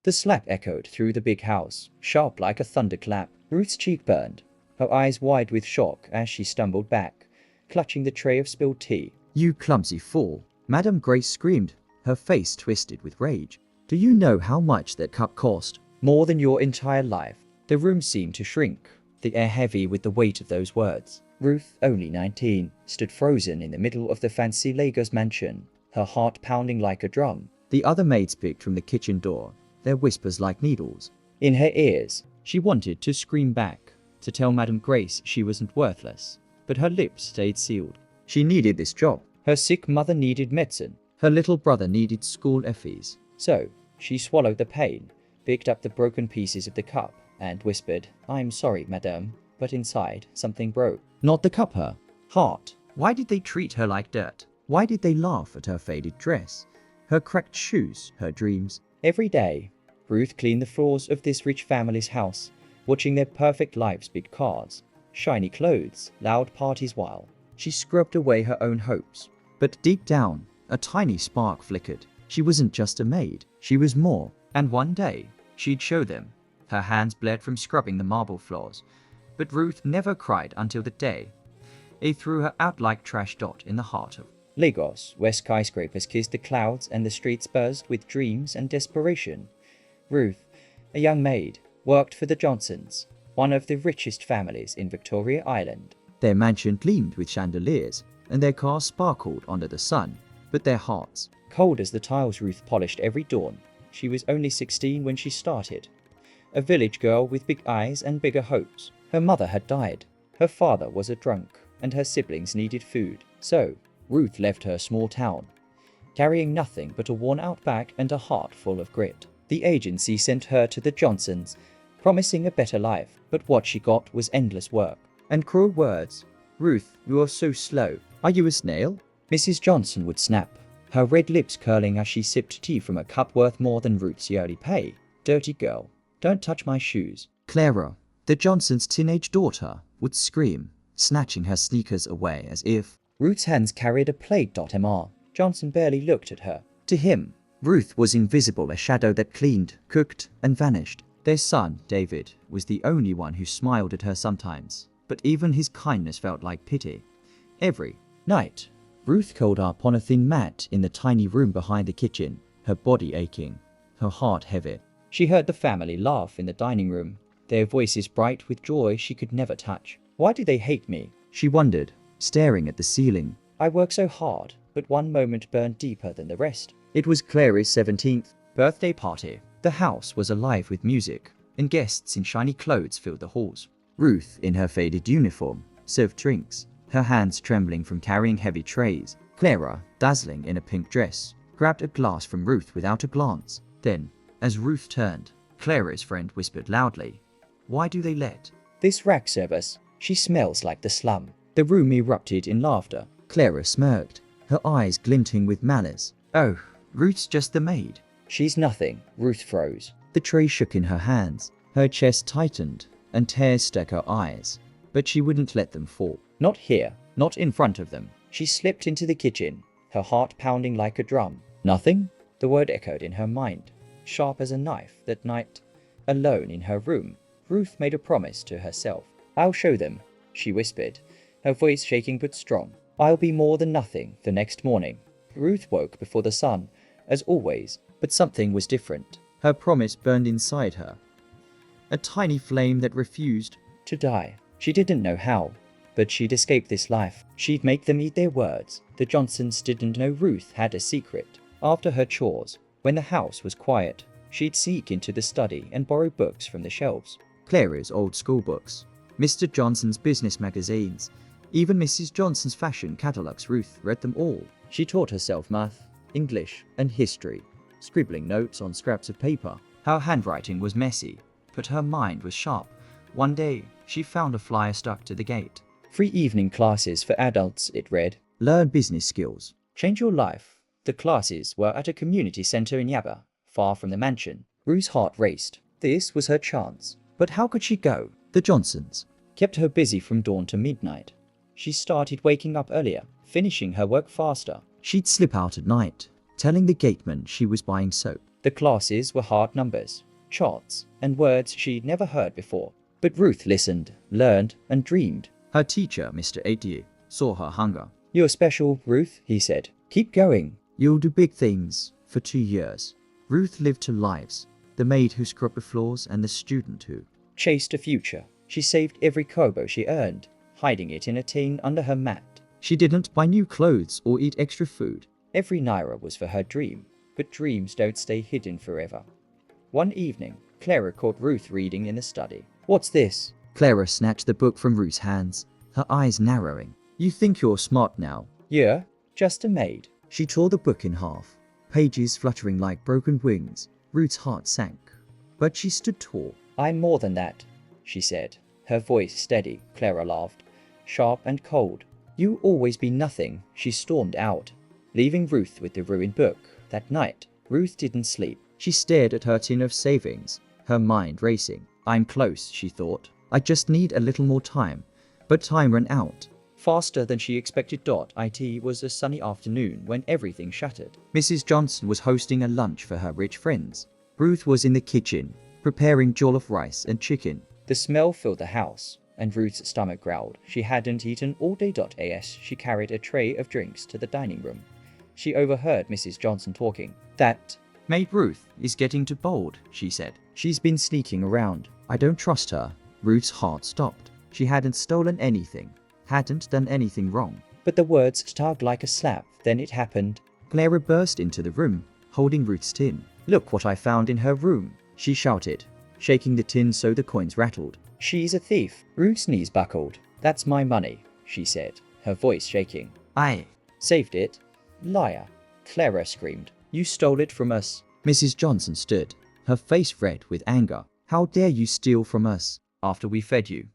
The slap echoed through the big house, sharp like a thunderclap. Ruth's cheek burned, her eyes wide with shock as she stumbled back, clutching the tray of spilled tea. "You clumsy fool!" Madame Grace screamed, her face twisted with rage. "Do you know how much that cup cost?" "More than your entire life." The room seemed to shrink, the air heavy with the weight of those words. Ruth, only 19, stood frozen in the middle of the fancy Lagos mansion, her heart pounding like a drum. The other maids peeked from the kitchen door, their whispers like needles in her ears. She wanted to scream back, to tell Madame Grace she wasn't worthless, but her lips stayed sealed. She needed this job. Her sick mother needed medicine. Her little brother needed school effies. So, she swallowed the pain, picked up the broken pieces of the cup, and whispered, "I'm sorry, madame," but inside, something broke. Not the cup, her heart. Why did they treat her like dirt? Why did they laugh at her faded dress, her cracked shoes, her dreams? Every day, Ruth cleaned the floors of this rich family's house, watching their perfect lives, big cars, shiny clothes, loud parties while she scrubbed away her own hopes. But deep down, a tiny spark flickered. She wasn't just a maid, she was more. And one day, she'd show them. Her hands bled from scrubbing the marble floors. But Ruth never cried until the day they threw her out like trash dot in the heart of Lagos, where skyscrapers kissed the clouds and the streets buzzed with dreams and desperation. Ruth, a young maid, worked for the Johnsons, one of the richest families in Victoria Island. Their mansion gleamed with chandeliers, and their cars sparkled under the sun, but their hearts, cold as the tiles Ruth polished every dawn. She was only 16 when she started. A village girl with big eyes and bigger hopes. Her mother had died, her father was a drunk, and her siblings needed food. So, Ruth left her small town, carrying nothing but a worn-out bag and a heart full of grit. The agency sent her to the Johnsons, promising a better life, but what she got was endless work and cruel words. "Ruth, you are so slow. Are you a snail?" Mrs. Johnson would snap, her red lips curling as she sipped tea from a cup worth more than Ruth's yearly pay. "Dirty girl, don't touch my shoes." Clara, the Johnsons' teenage daughter, would scream, snatching her sneakers away as if Ruth's hands carried a plate.mr. Johnson barely looked at her. To him, Ruth was invisible, a shadow that cleaned, cooked, and vanished. Their son, David, was the only one who smiled at her sometimes, but even his kindness felt like pity. Every night, Ruth curled up on a thin mat in the tiny room behind the kitchen, her body aching, her heart heavy. She heard the family laugh in the dining room, their voices bright with joy she could never touch. Why do they hate me? She wondered, staring at the ceiling. I work so hard, but one moment burned deeper than the rest. It was Clary's 17th birthday party. The house was alive with music, and guests in shiny clothes filled the halls. Ruth, in her faded uniform, served drinks, her hands trembling from carrying heavy trays. Clara, dazzling in a pink dress, grabbed a glass from Ruth without a glance. Then, as Ruth turned, Clara's friend whispered loudly, "Why do they let this rag serve us? She smells like the slum." The room erupted in laughter. Clara smirked, her eyes glinting with malice. "Oh, Ruth's just the maid." "She's nothing." Ruth froze. The tray shook in her hands, her chest tightened, and tears stuck her eyes. But she wouldn't let them fall. Not here, not in front of them. She slipped into the kitchen, her heart pounding like a drum. "Nothing?" The word echoed in her mind, sharp as a knife. That night, alone in her room, Ruth made a promise to herself. "I'll show them," she whispered, her voice shaking but strong. "I'll be more than nothing." The next morning, Ruth woke before the sun, as always, but something was different. Her promise burned inside her, a tiny flame that refused to die. She didn't know how, but she'd escape this life. She'd make them eat their words. The Johnsons didn't know Ruth had a secret. After her chores, when the house was quiet, she'd sneak into the study and borrow books from the shelves. Clara's old school books, Mr. Johnson's business magazines, even Mrs. Johnson's fashion catalogues. Ruth read them all. She taught herself math, English, and history, scribbling notes on scraps of paper. Her handwriting was messy, but her mind was sharp. One day, she found a flyer stuck to the gate. "Free evening classes for adults," it read. "Learn business skills. Change your life." The classes were at a community center in Yaba, far from the mansion. Ruth's heart raced. This was her chance. But how could she go? The Johnsons kept her busy from dawn to midnight. She started waking up earlier, finishing her work faster. She'd slip out at night, telling the gateman she was buying soap. The classes were hard numbers, charts, and words she'd never heard before. But Ruth listened, learned, and dreamed. Her teacher, Mr. Atier, saw her hunger. "You're special, Ruth," he said. "Keep going." "You'll do big things." For 2 years, Ruth lived 2 lives. The maid who scrubbed the floors and the student who chased a future. She saved every kobo she earned, hiding it in a tin under her mat. She didn't buy new clothes or eat extra food. Every naira was for her dream, but dreams don't stay hidden forever. One evening, Clara caught Ruth reading in the study. "What's this?" Clara snatched the book from Ruth's hands, her eyes narrowing. "You think you're smart now?" "Yeah, just a maid." She tore the book in half, pages fluttering like broken wings. Ruth's heart sank, but she stood tall. "I'm more than that," she said, her voice steady. Clara laughed, sharp and cold. "You always be nothing." She stormed out, leaving Ruth with the ruined book. That night, Ruth didn't sleep. She stared at her tin of savings, her mind racing. "I'm close," she thought. "I just need a little more time." But time ran out. Faster than she expected. It was a sunny afternoon when everything shattered. Mrs. Johnson was hosting a lunch for her rich friends. Ruth was in the kitchen, preparing jollof rice and chicken. The smell filled the house, and Ruth's stomach growled. She hadn't eaten all day. She carried a tray of drinks to the dining room. She overheard Mrs. Johnson talking. "That Maid Ruth is getting too bold," she said. she's been sneaking around." "I don't trust her." Ruth's heart stopped. She hadn't stolen anything, hadn't done anything wrong. But the words stung like a slap. Then it happened. Clara burst into the room, holding Ruth's tin. "Look what I found in her room," she shouted, shaking the tin so the coins rattled. "She's a thief." Ruth's knees buckled. "That's my money," she said, her voice shaking. "I saved it." "Liar," Clara screamed. "You stole it from us." Mrs. Johnson stood, her face red with anger. "How dare you steal from us after we fed you,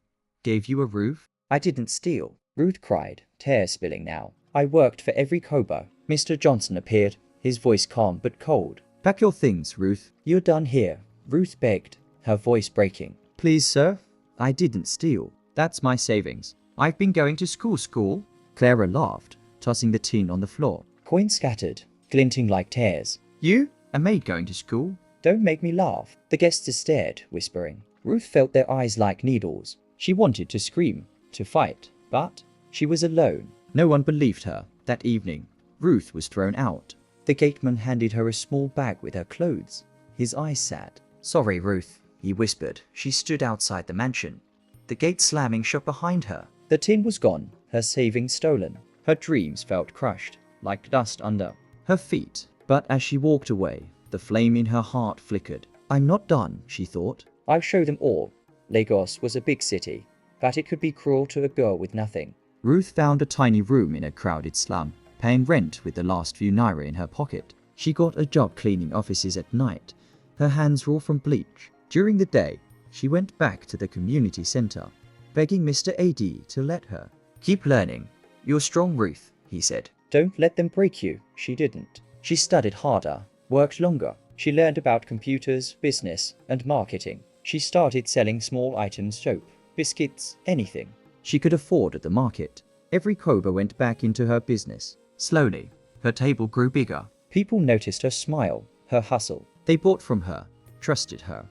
gave you a roof?" "I didn't steal," Ruth cried, tears spilling now. "I worked for every kobo." Mr. Johnson appeared, his voice calm but cold. "Pack your things, Ruth." "You're done here," Ruth begged, her voice breaking. "Please, sir. I didn't steal. That's my savings. I've been going to school. Clara laughed, tossing the tin on the floor. Coins scattered, glinting like tears. "You? A maid going to school?" "Don't make me laugh." The guests stared, whispering. Ruth felt their eyes like needles. She wanted to scream, to fight, but she was alone. No one believed her. That evening, Ruth was thrown out. The gateman handed her a small bag with her clothes. His eyes sad. "Sorry, Ruth," he whispered. She stood outside the mansion, the gate slamming shut behind her. The tin was gone, her savings stolen. Her dreams felt crushed, like dust under her feet. But as she walked away, the flame in her heart flickered. "I'm not done," she thought. "I'll show them all." Lagos was a big city, but it could be cruel to a girl with nothing. Ruth found a tiny room in a crowded slum, paying rent with the last few naira in her pocket. She got a job cleaning offices at night, her hands raw from bleach. During the day, she went back to the community center, begging Mr. AD to let her. "Keep learning. You're strong, Ruth," he said. "Don't let them break you." She didn't. She studied harder, worked longer. She learned about computers, business, and marketing. She started selling small items, soap, biscuits, anything she could afford at the market. Every kobo went back into her business. Slowly, her table grew bigger. People noticed her smile, her hustle. They bought from her, trusted her.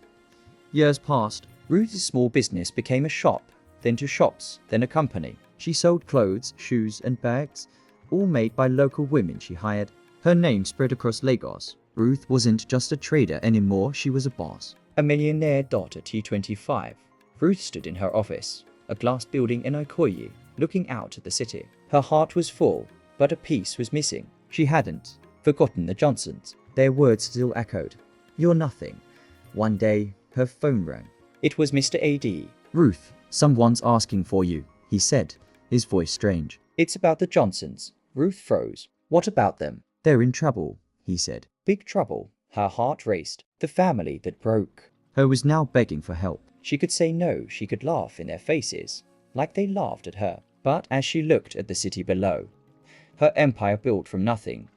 Years passed. Ruth's small business became a shop, then 2 shops, then a company. She sold clothes, shoes, and bags, all made by local women she hired. Her name spread across Lagos. Ruth wasn't just a trader anymore, she was a boss. A millionaire daughter T25. Ruth stood in her office, a glass building in Ikoyi, looking out at the city. Her heart was full, but a piece was missing. She hadn't forgotten the Johnsons. Their words still echoed. "You're nothing." One day, her phone rang. It was Mr. AD. "Ruth, someone's asking for you," he said, his voice strange. "It's about the Johnsons." Ruth froze. "What about them?" "They're in trouble," he said. Big trouble. Her heart raced. The family that broke her was now begging for help. She could say no, she could laugh in their faces, like they laughed at her. But as she looked at the city below, her empire built from nothing,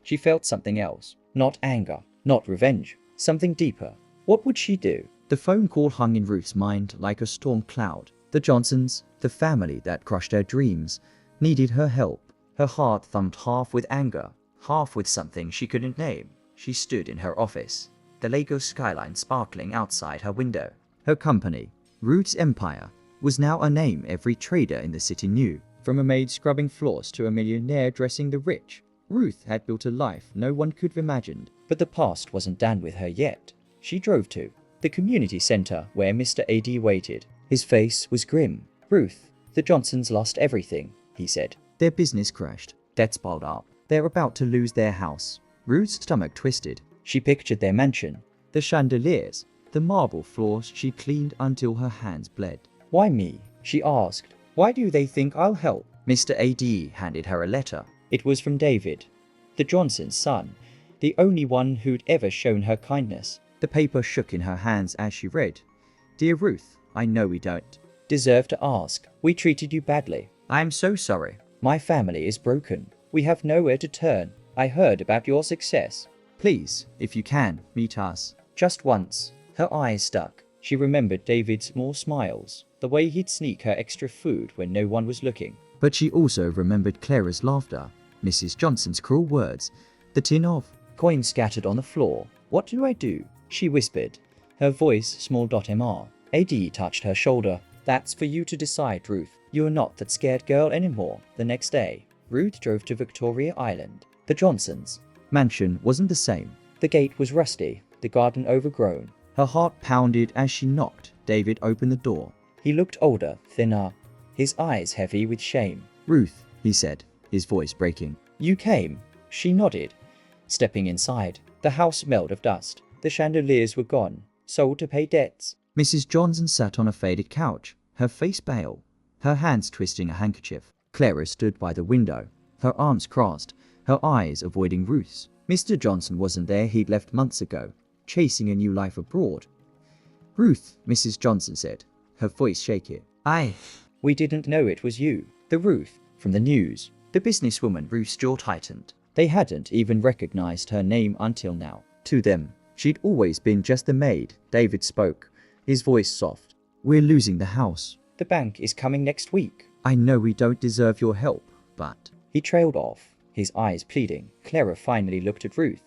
she felt something else. Not anger, not revenge, something deeper. What would she do? The phone call hung in Ruth's mind like a storm cloud. The Johnsons, the family that crushed her dreams, needed her help. Her heart thumped half with anger, half with something she couldn't name. She stood in her office, the Lagos skyline sparkling outside her window. Her company, Ruth's Empire, was now a name every trader in the city knew. From a maid scrubbing floors to a millionaire dressing the rich, Ruth had built a life no one could have imagined. But the past wasn't done with her yet. She drove to the community center where Mr. AD waited. His face was grim. "Ruth, the Johnsons lost everything," he said. Their business crashed. Debts piled up. They're about to lose their house. Ruth's stomach twisted. She pictured their mansion, The chandeliers, the marble floors she cleaned until her hands bled. "Why me?" she asked. "Why do they think I'll help?" Mr. AD handed her a letter. It was from David, the Johnson's son, the only one who'd ever shown her kindness. The paper shook in her hands as she read. "Dear Ruth, I know we don't deserve to ask. We treated you badly. I am so sorry. My family is broken. We have nowhere to turn. I heard about your success. Please, if you can, meet us." Just once. Her eyes stuck. She remembered David's small smiles, the way he'd sneak her extra food when no one was looking. But she also remembered Clara's laughter, Mrs. Johnson's cruel words, the tin of Coins scattered on the floor. "What do I do?" she whispered, her voice small.mr. AD touched her shoulder. "That's for you to decide, Ruth. You're not that scared girl anymore." The next day, Ruth drove to Victoria Island. The Johnsons' mansion wasn't the same. The gate was rusty, the garden overgrown. Her heart pounded as she knocked. David opened the door. He looked older, thinner, his eyes heavy with shame. "Ruth," he said, his voice breaking. "You came?" She nodded. Stepping inside, the house smelled of dust. The chandeliers were gone, sold to pay debts. Mrs. Johnson sat on a faded couch, her face pale, her hands twisting a handkerchief. Clara stood by the window, her arms crossed, her eyes avoiding Ruth's. Mr. Johnson wasn't there. He'd left months ago, chasing a new life abroad. "Ruth," Mrs. Johnson said, her voice shaky. We didn't know it was you." The Ruth from the news. The businesswoman, Ruth's jaw tightened. They hadn't even recognized her name until now. To them, she'd always been just a maid. David spoke, his voice soft. "We're losing the house. "The bank is coming next week." I know we don't deserve your help, but..." He trailed off, his eyes pleading. Clara finally looked at Ruth,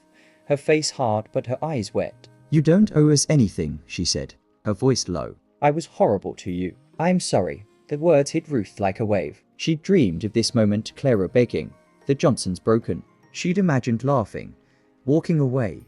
her face hard but her eyes wet. "You don't owe us anything," she said, her voice low. "I was horrible to you. I'm sorry." The words hit Ruth like a wave. She dreamed of this moment, Clara begging, the Johnsons broken. She'd imagined laughing, walking away,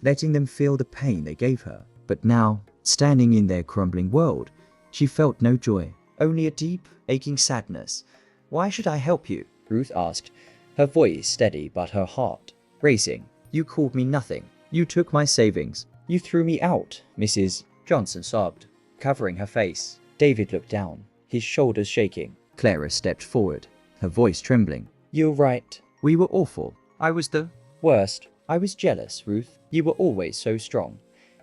letting them feel the pain they gave her. But now, standing in their crumbling world, she felt no joy, only a deep, aching sadness. "Why should I help you?" Ruth asked, her voice steady but her heart racing. "You called me nothing. You took my savings. "You threw me out," Mrs. Johnson sobbed, covering her face. David looked down, his shoulders shaking. Clara stepped forward, her voice trembling. "You're right. We were awful. I was the worst. I was jealous, Ruth. You were always so strong,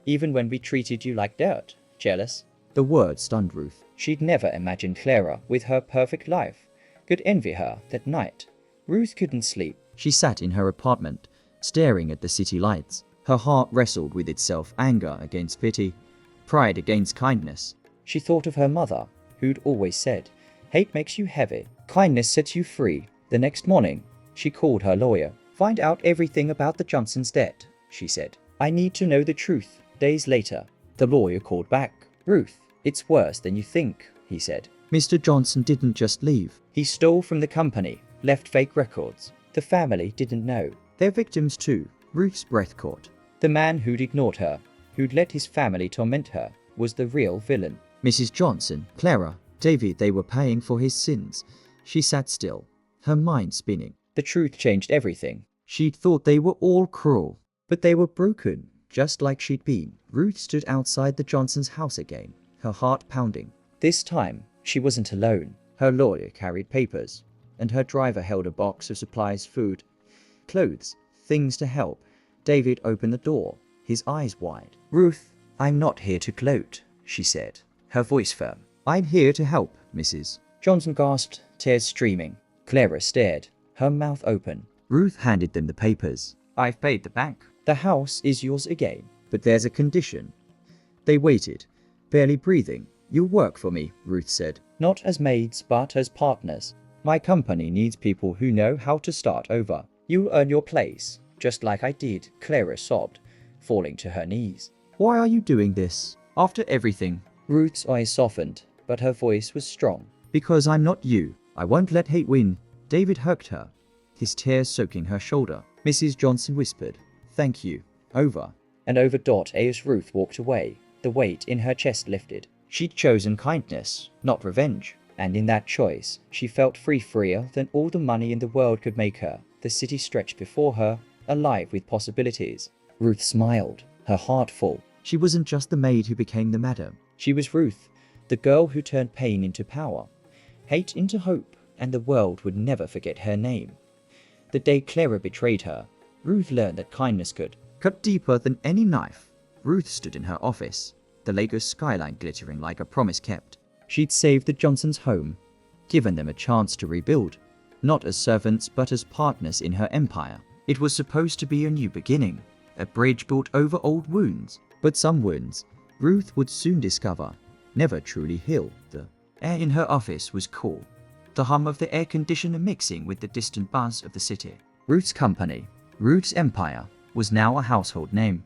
even when we treated you like dirt." Jealous? The word stunned Ruth. She'd never imagined Clara, with her perfect life, could envy her that night. Ruth couldn't sleep. She sat in her apartment, staring at the city lights. Her heart wrestled with itself, anger against pity, pride against kindness. She thought of her mother, who'd always said, "Hate makes you heavy, kindness sets you free." The next morning, she called her lawyer. "Find out everything about the Johnsons' debt," she said. "I need to know the truth." Days later, the lawyer called back. "Ruth, it's worse than you think," he said. "Mr. Johnson didn't just leave. He stole from the company, left fake records. The family didn't know. They're victims too." Ruth's breath caught. The man who'd ignored her, who'd let his family torment her, was the real villain. Mrs. Johnson, Clara, David, they were paying for his sins. She sat still, her mind spinning. The truth changed everything. She'd thought they were all cruel, but they were broken, just like she'd been. Ruth stood outside the Johnsons' house again, her heart pounding. This time, she wasn't alone. Her lawyer carried papers, and her driver held a box of supplies, food, clothes, things to help. David opened the door, his eyes wide. "Ruth, I'm not here to gloat," she said, her voice firm. "I'm here to help, Mrs." Johnson gasped, tears streaming. Clara stared, her mouth open. Ruth handed them the papers. "I've paid the bank. The house is yours again." "But there's a condition." They waited, barely breathing. "You'll work for me," Ruth said. "Not as maids, but as partners. My company needs people who know how to start over. You'll earn your place, Just like I did, Clara sobbed, falling to her knees. Why are you doing this? After everything? Ruth's eyes softened, but her voice was strong. Because I'm not you. I won't let hate win. David hugged her, his tears soaking her shoulder. Mrs. Johnson whispered, "Thank you. Over." And over as Ruth walked away, the weight in her chest lifted. She'd chosen kindness, not revenge. And in that choice, she felt freer than all the money in the world could make her. The city stretched before her, alive with possibilities. Ruth smiled, her heart full. She wasn't just the maid who became the madam. She was Ruth, the girl who turned pain into power, hate into hope, and the world would never forget her name. The day Clara betrayed her, Ruth learned that kindness could cut deeper than any knife. Ruth stood in her office, the Lagos skyline glittering like a promise kept. She'd saved the Johnsons' home, given them a chance to rebuild, not as servants but as partners in her empire. It was supposed to be a new beginning, a bridge built over old wounds. But some wounds, Ruth would soon discover, never truly heal. The air in her office was cool, the hum of the air conditioner mixing with the distant buzz of the city. Ruth's company, Ruth's empire, was now a household name.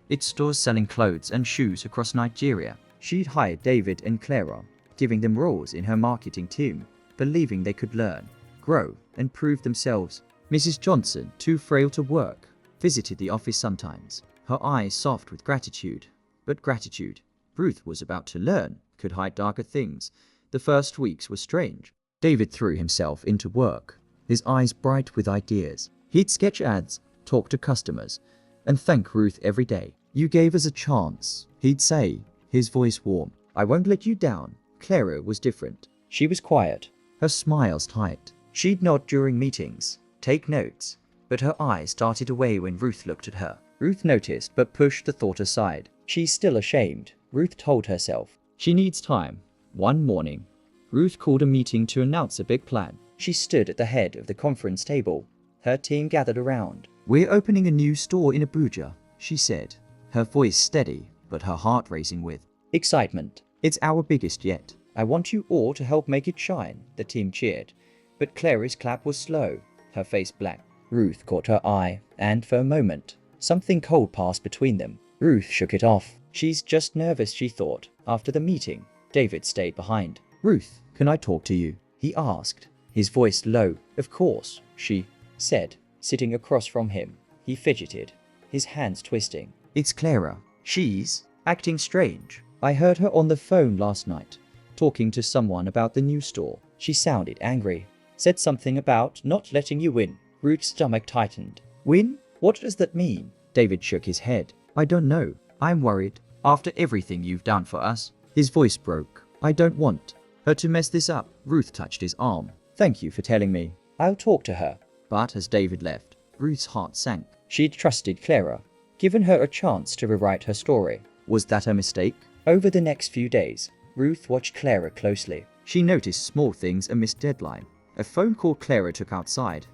Its stores selling clothes and shoes across Nigeria. She'd hired David and Clara, giving them roles in her marketing team, believing they could learn, grow, and prove themselves. Mrs. Johnson, too frail to work, visited the office sometimes, her eyes soft with gratitude. But gratitude, Ruth was about to learn, could hide darker things. The first weeks were strange. David threw himself into work, his eyes bright with ideas. He'd sketch ads, talk to customers, and thank Ruth every day. "You gave us a chance," he'd say, his voice warm. "I won't let you down." Clara was different. She was quiet, her smiles tight. She'd nod during meetings, take notes, but her eyes darted away when Ruth looked at her. Ruth noticed but pushed the thought aside. She's still ashamed, Ruth told herself. She needs time. One morning, Ruth called a meeting to announce a big plan. She stood at the head of the conference table. Her team gathered around. "We're opening a new store in Abuja," she said, her voice steady, but her heart racing with excitement. "It's our biggest yet." "I want you all to help make it shine," the team cheered. But Clary's clap was slow, her face black. Ruth caught her eye, and for a moment, something cold passed between them. Ruth shook it off. She's just nervous, she thought. After the meeting, David stayed behind. "Ruth, can I talk to you?" he asked, his voice low. "Of course," she said, sitting across from him. He fidgeted, his hands twisting. "It's Clara. She's acting strange. I heard her on the phone last night, talking to someone about the new store. She sounded angry. Said something about not letting you win." Ruth's stomach tightened. "Win? What does that mean?" David shook his head. "I don't know. I'm worried. After everything you've done for us." His voice broke. "I don't want her to mess this up." Ruth touched his arm. "Thank you for telling me. I'll talk to her." But as David left, Ruth's heart sank. She'd trusted Clara, given her a chance to rewrite her story. Was that a mistake? Over the next few days, Ruth watched Clara closely. She noticed small things: a missed deadline, a phone call Clara took outside,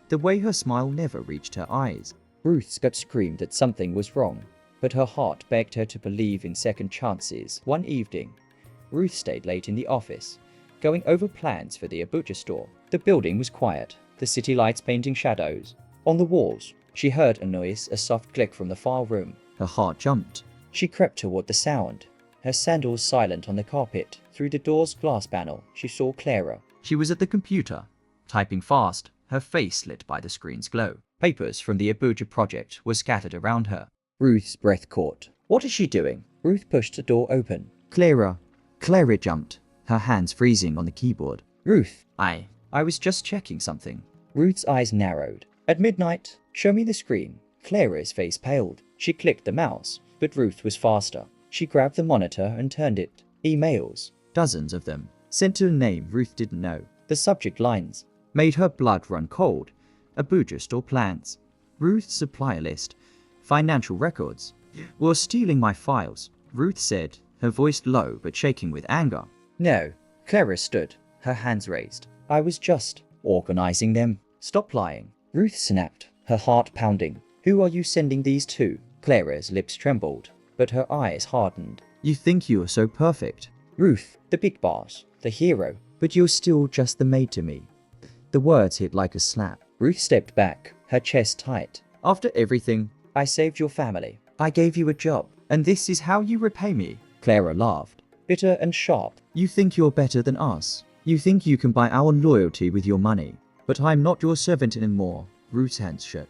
the way her smile never reached her eyes. Ruth's gut screamed that something was wrong, but her heart begged her to believe in second chances. One evening, Ruth stayed late in the office, going over plans for the Abuja store. The building was quiet, the city lights painting shadows on the walls. She heard a noise, a soft click from the far room. Her heart jumped. She crept toward the sound, her sandals silent on the carpet. Through the door's glass panel, she saw Clara. She was at the computer, typing fast, her face lit by the screen's glow. Papers from the Abuja project were scattered around her. Ruth's breath caught. What is she doing? Ruth pushed the door open. "Clara." Clara jumped, her hands freezing on the keyboard. "Ruth." I was just checking something." Ruth's eyes narrowed. "At midnight, show me the screen." Clara's face paled. She clicked the mouse, but Ruth was faster. She grabbed the monitor and turned it. Emails. Dozens of them, sent to a name Ruth didn't know. The subject lines made her blood run cold. Abuja store plans, Ruth's supplier list, financial records. "Were stealing my files," Ruth said, her voice low but shaking with anger. "No." Clara stood, her hands raised. "I was just organizing them." "Stop lying." Ruth snapped, her heart pounding. "Who are you sending these to?" Clara's lips trembled, but her eyes hardened. "You think you are so perfect." "Ruth, the big boss, the hero." "But you're still just the maid to me." The words hit like a slap. Ruth stepped back, her chest tight. After everything, I saved your family. I gave you a job, and this is how you repay me. Clara laughed. Bitter and sharp. You think you're better than us. You think you can buy our loyalty with your money. But I'm not your servant anymore. Ruth's hands shook,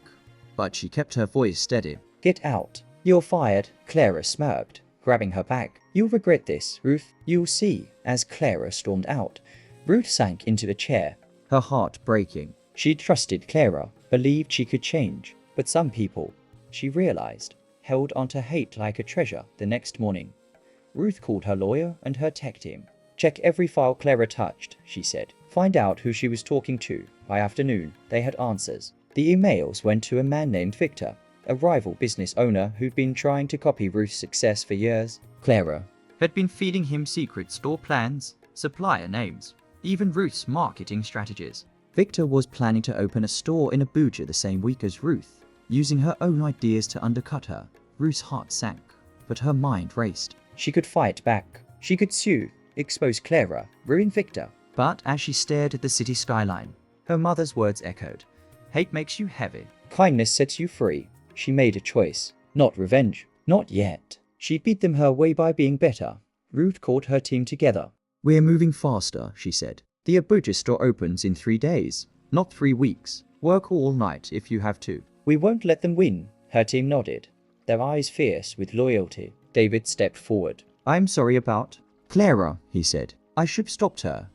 but she kept her voice steady. Get out. You're fired. Clara smirked, grabbing her bag. You'll regret this, Ruth. You'll see. As Clara stormed out, Ruth sank into the chair, Her heart breaking. She'd trusted Clara, believed she could change. But some people, she realized, held onto hate like a treasure. The next morning, Ruth called her lawyer and her tech team. Check every file Clara touched, she said. Find out who she was talking to. By afternoon, they had answers. The emails went to a man named Victor, a rival business owner who'd been trying to copy Ruth's success for years. Clara Had been feeding him secret store plans, supplier names, even Ruth's marketing strategies. Victor was planning to open a store in Abuja the same week as Ruth, using her own ideas to undercut her. Ruth's heart sank, but her mind raced. She could fight back. She could sue, expose Clara, ruin Victor. But as she stared at the city skyline, her mother's words echoed. Hate makes you heavy. Kindness sets you free. She made a choice. Not revenge. Not yet. She'd beat them her way by being better. Ruth called her team together. We're moving faster, she said. The Abuja store opens in 3 days, not 3 weeks. Work all night if you have to. We won't let them win. Her team nodded, their eyes fierce with loyalty. David stepped forward. I'm sorry about Clara, he said. I should have stopped her.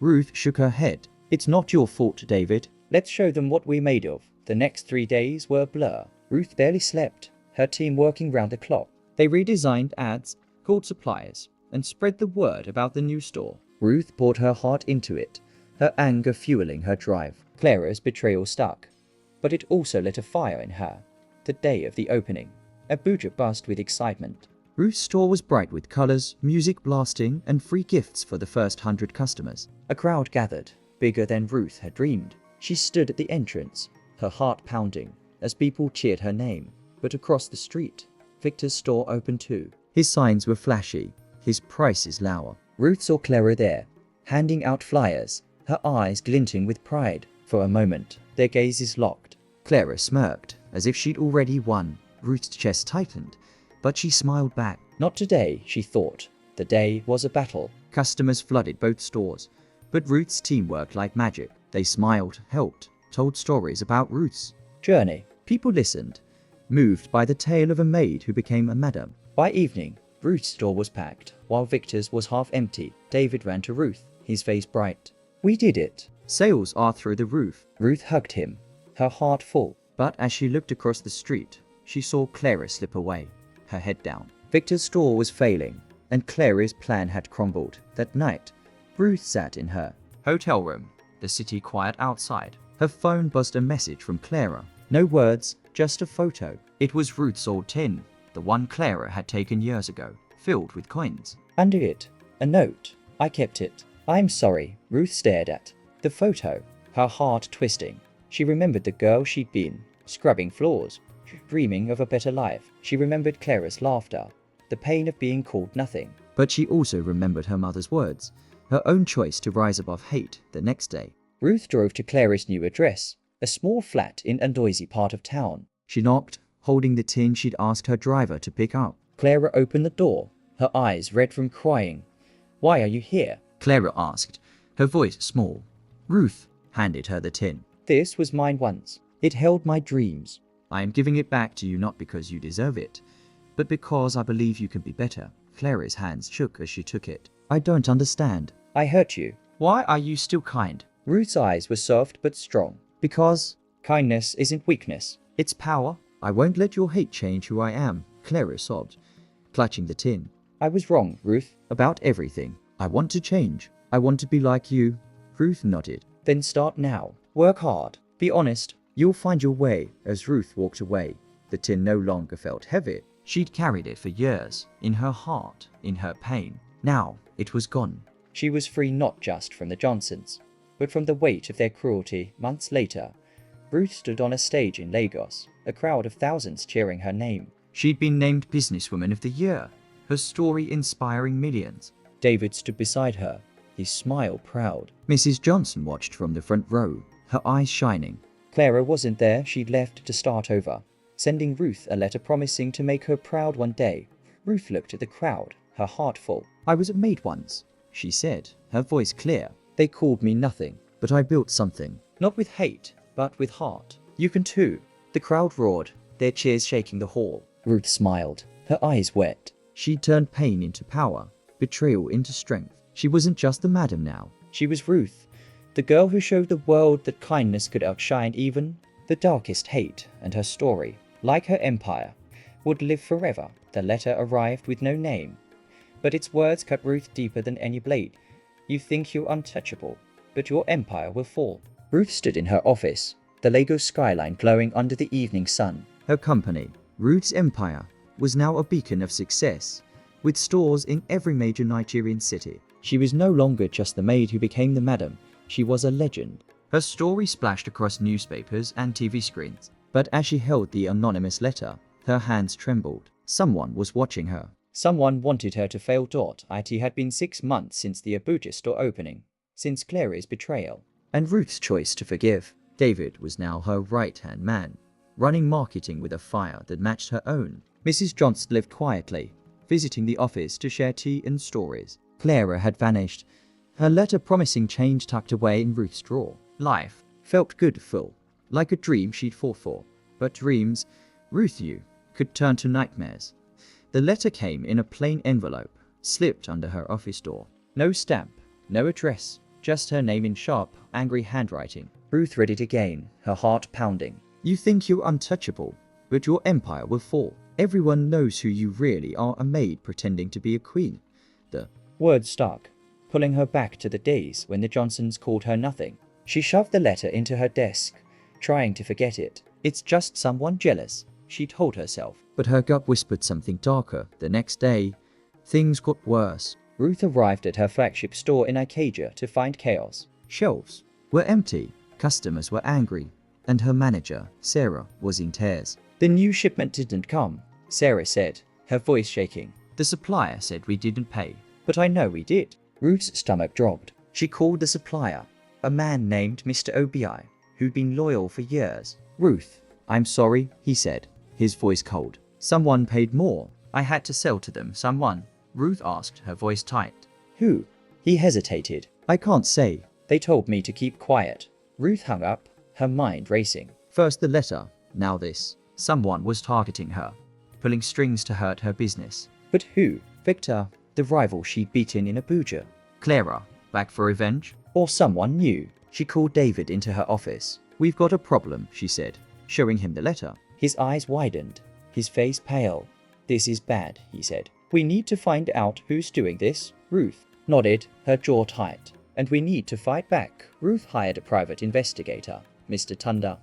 Ruth shook her head. It's not your fault, David. Let's show them what we're made of. The next 3 days were a blur. Ruth barely slept, her team working round the clock. They redesigned ads, called suppliers, and spread the word about the new store. Ruth poured her heart into it, her anger fueling her drive. Clara's betrayal stuck, but it also lit a fire in her. The day of the opening, Abuja buzzed with excitement. Ruth's store was bright with colors, music blasting, and free gifts for the first 100 customers. A crowd gathered, bigger than Ruth had dreamed. She stood at the entrance, her heart pounding, as people cheered her name. But across the street, Victor's store opened too. His signs were flashy, his prices lower. Ruth saw Clara there, handing out flyers, her eyes glinting with pride. For a moment, their gazes locked. Clara smirked, as if she'd already won. Ruth's chest tightened, but she smiled back. Not today, she thought. The day was a battle. Customers flooded both stores, but Ruth's team worked like magic. They smiled, helped, told stories about Ruth's journey. People listened, moved by the tale of a maid who became a madam. By evening, Ruth's store was packed, while Victor's was half empty. David ran to Ruth, his face bright. We did it. Sales are through the roof. Ruth hugged him, her heart full. But as she looked across the street, she saw Clara slip away, her head down. Victor's store was failing, and Clara's plan had crumbled. That night, Ruth sat in her hotel room, the city quiet outside. Her phone buzzed a message from Clara. No words, just a photo. It was Ruth's old tin, the one Clara had taken years ago, filled with coins. Under it, a note. I kept it. I'm sorry. Ruth stared at the photo, her heart twisting. She remembered the girl she'd been, scrubbing floors, dreaming of a better life. She remembered Clara's laughter, the pain of being called nothing. But she also remembered her mother's words, her own choice to rise above hate the next day. Ruth drove to Clara's new address, a small flat in a noisy part of town. She knocked, holding the tin she'd asked her driver to pick up. Clara opened the door, her eyes red from crying. Why are you here? Clara asked, her voice small. Ruth handed her the tin. This was mine once. It held my dreams. I am giving it back to you not because you deserve it, but because I believe you can be better. Clara's hands shook as she took it. I don't understand. I hurt you. Why are you still kind? Ruth's eyes were soft but strong. Because kindness isn't weakness. It's power. I won't let your hate change who I am, Clara sobbed, clutching the tin. I was wrong, Ruth. About everything. I want to change. I want to be like you. Ruth nodded. Then start now. Work hard. Be honest. You'll find your way. As Ruth walked away, the tin no longer felt heavy. She'd carried it for years, in her heart, in her pain. Now, it was gone. She was free not just from the Johnsons, but from the weight of their cruelty. Months later, Ruth stood on a stage in Lagos, a crowd of thousands cheering her name. She'd been named Businesswoman of the Year, her story inspiring millions. David stood beside her, his smile proud. Mrs. Johnson watched from the front row, her eyes shining. Clara wasn't there. She'd left to start over, sending Ruth a letter promising to make her proud one day. Ruth looked at the crowd, her heart full. I was a maid once, she said, her voice clear. They called me nothing. But I built something. Not with hate, but with heart. You can too. The crowd roared, their cheers shaking the hall. Ruth smiled, her eyes wet. She turned pain into power, betrayal into strength. She wasn't just the madam now. She was Ruth, the girl who showed the world that kindness could outshine even the darkest hate, and her story, like her empire, would live forever. The letter arrived with no name, but its words cut Ruth deeper than any blade. You think you're untouchable, but your empire will fall. Ruth stood in her office, the Lagos skyline glowing under the evening sun. Her company, Ruth's Empire, was now a beacon of success, with stores in every major Nigerian city. She was no longer just the maid who became the madam. She was a legend. Her story splashed across newspapers and TV screens. But as she held the anonymous letter, her hands trembled. Someone was watching her. Someone wanted her to fail. It had been 6 months since the Abuja store opening, since Clary's betrayal, and Ruth's choice to forgive. David was now her right-hand man, running marketing with a fire that matched her own. Mrs. Johnson lived quietly, visiting the office to share tea and stories. Clara had vanished, her letter promising change tucked away in Ruth's drawer. Life felt good, full, like a dream she'd fought for. But dreams, Ruth knew, could turn to nightmares. The letter came in a plain envelope, slipped under her office door. No stamp, no address, just her name in sharp, angry handwriting. Ruth read it again, her heart pounding. You think you're untouchable, but your empire will fall. Everyone knows who you really are, a maid pretending to be a queen. The words stuck, pulling her back to the days when the Johnsons called her nothing. She shoved the letter into her desk, trying to forget it. It's just someone jealous, she told herself. But her gut whispered something darker. The next day, things got worse. Ruth arrived at her flagship store in Ikeja to find chaos. Shelves were empty, customers were angry, and her manager, Sarah, was in tears. The new shipment didn't come, Sarah said, her voice shaking. The supplier said we didn't pay. But I know we did. Ruth's stomach dropped. She called the supplier, a man named Mr. Obi, who'd been loyal for years. Ruth, I'm sorry, he said, his voice cold. Someone paid more. I had to sell to them. Someone? Ruth asked, her voice tight. Who? He hesitated. I can't say. They told me to keep quiet. Ruth hung up, her mind racing. First the letter, now this. Someone was targeting her, pulling strings to hurt her business. But who? Victor, the rival she'd beaten in Abuja. Clara, back for revenge? Or someone new. She called David into her office. We've got a problem, she said, showing him the letter. His eyes widened, his face pale. This is bad, he said. We need to find out who's doing this. Ruth nodded, her jaw tight. And we need to fight back. Ruth hired a private investigator, Mr. Tunda,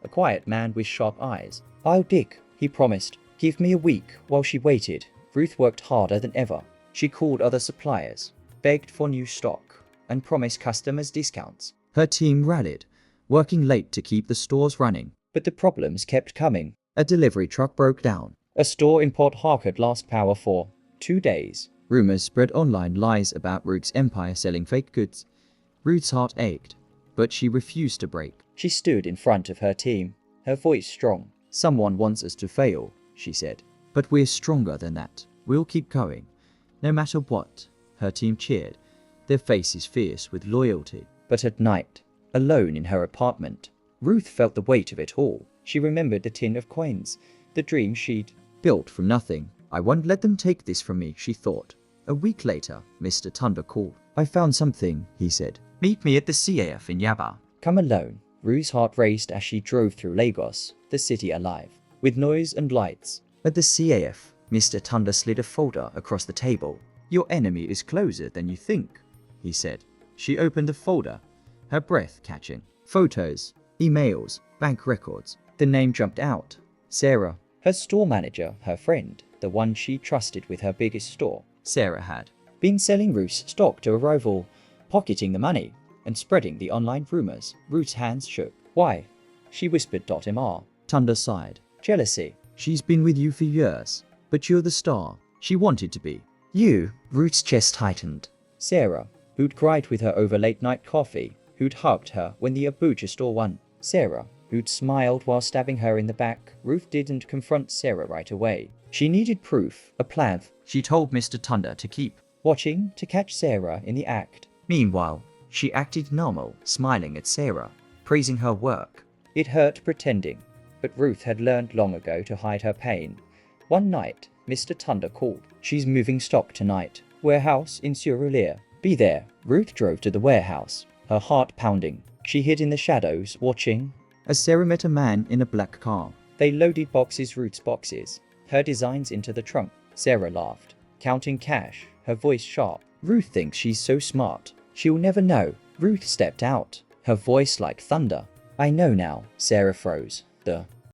a quiet man with sharp eyes. I'll dig, he promised. Give me a week. While she waited, Ruth worked harder than ever. She called other suppliers, begged for new stock, and promised customers discounts. Her team rallied, working late to keep the stores running. But the problems kept coming. A delivery truck broke down. A store in Port Harcourt lost power for 2 days. Rumors spread online, lies about Ruth's empire selling fake goods. Ruth's heart ached, but she refused to break. She stood in front of her team, her voice strong. Someone wants us to fail, she said. But we're stronger than that. We'll keep going, no matter what. Her team cheered, their faces fierce with loyalty. But at night, alone in her apartment, Ruth felt the weight of it all. She remembered the tin of coins, the dream she'd built from nothing. I won't let them take this from me, she thought. A week later, Mr. Tunda called. I found something, he said. Meet me at the CAF in Yaba. Come alone. Ruth's heart raced as she drove through Lagos, the city alive, with noise and lights. At the CAF, Mr. Tunda slid a folder across the table. Your enemy is closer than you think, he said. She opened the folder, her breath catching. Photos, emails, bank records. The name jumped out. Sarah, her store manager, her friend, the one she trusted with her biggest store. Sarah had been selling Ruth's stock to a rival, pocketing the money, and spreading the online rumors. Ruth's hands shook. Why? She whispered. Mr. Tunda sighed. Jealousy. She's been with you for years, but you're the star she wanted to be. You? Ruth's chest tightened. Sarah, who'd cried with her over late-night coffee, who'd hugged her when the Abuja store won. Sarah, Ruth smiled while stabbing her in the back. Ruth didn't confront Sarah right away. She needed proof, a plan. She told Mr. Thunder to keep Watching to catch Sarah in the act. Meanwhile, she acted normal, smiling at Sarah, praising her work. It hurt pretending, but Ruth had learned long ago to hide her pain. One night, Mr. Thunder called. She's moving stock tonight. Warehouse in Surulere. Be there. Ruth drove to the warehouse, her heart pounding. She hid in the shadows, watching. As Sarah met a man in a black car, They loaded Ruth's boxes, her designs into the trunk. Sarah laughed, counting cash, her voice sharp. Ruth thinks she's so smart. She'll never know. Ruth stepped out, her voice like thunder. I know now. Sarah froze. The